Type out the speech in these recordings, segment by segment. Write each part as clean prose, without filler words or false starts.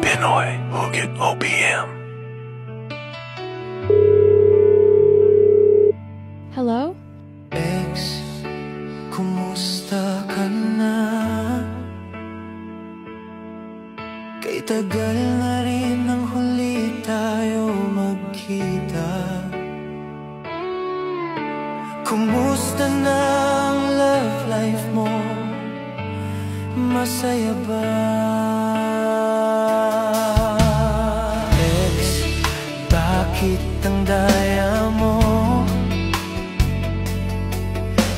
Pinoy Hugot OPM. Hello? Ex, kumusta ka na? Kay tagal na rin nang huli tayo magkita. Kumusta na ang love life mo? Masaya ba? Ex, bakit ang daya mo?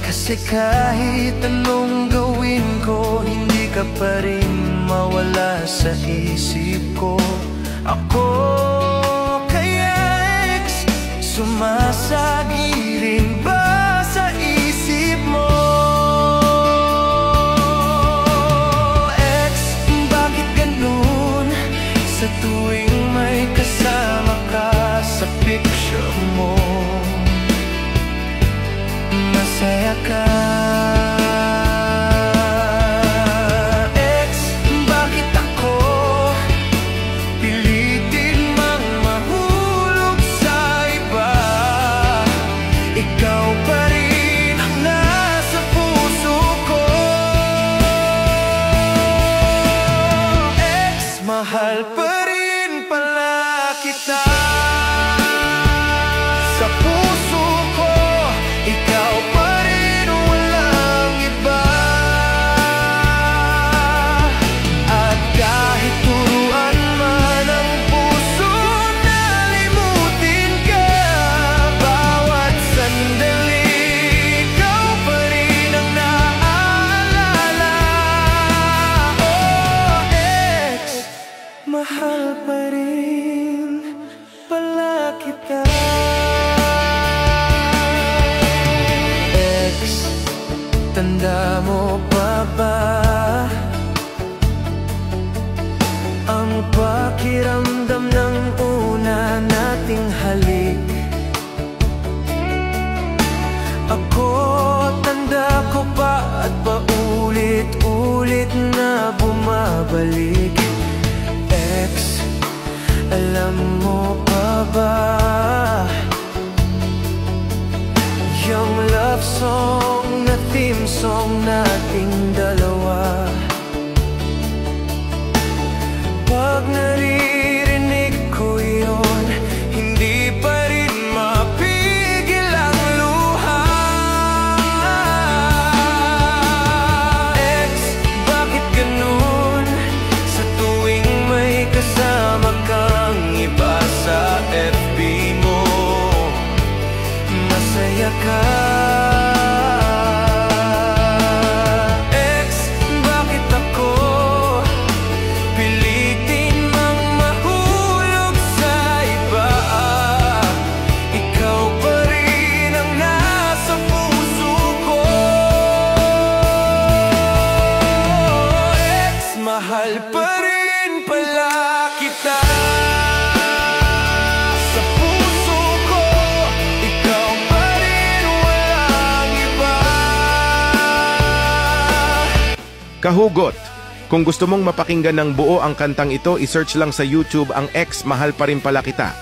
Kasi kahit anong gawin ko, hindi ka pa rin mawala sa isip ko. Ako kaya ex, sumasagi rin ba sa isip mo? Ex, bakit ganun? Sa tuwing may kasama ka sa picture mo, masaya ka. Ex, bakit ako pilitin mang mahulog sa iba? Ikaw pa rin ang nasa puso ko. Ex, mahal pa rin pala kita. Sa puso ko, ikaw pa rin, walang iba. At kahit turuan man ang puso na limutin ka, bawat sandali ikaw pa rin ang naaalala. Oh, ex, mahal pa rin pala kita. Tanda mo pa ba ang pakiramdam ng una nating halik? Ako, tanda ko pa at paulit-ulit na bumabalik. Ex, alam mo pa ba yung love song na theme song nating dalawa? Pag naririnig ko yun, hindi pa rin mapigil ang luha. Ex, bakit ganun? Sa tuwing may kasama kang iba sa FB mo, masaya ka. Ex, bakit ako pilitin mang mahulog sa iba? Ikaw pa rin ang nasa puso ko. Ex, mahal pa rin pala kita. Sa puso ko, ikaw pa rin, walang iba. Kahugot! Kung gusto mong mapakinggan ng buo ang kantang ito, isearch lang sa YouTube ang Ex, Mahal Pa Rin Pala Kita.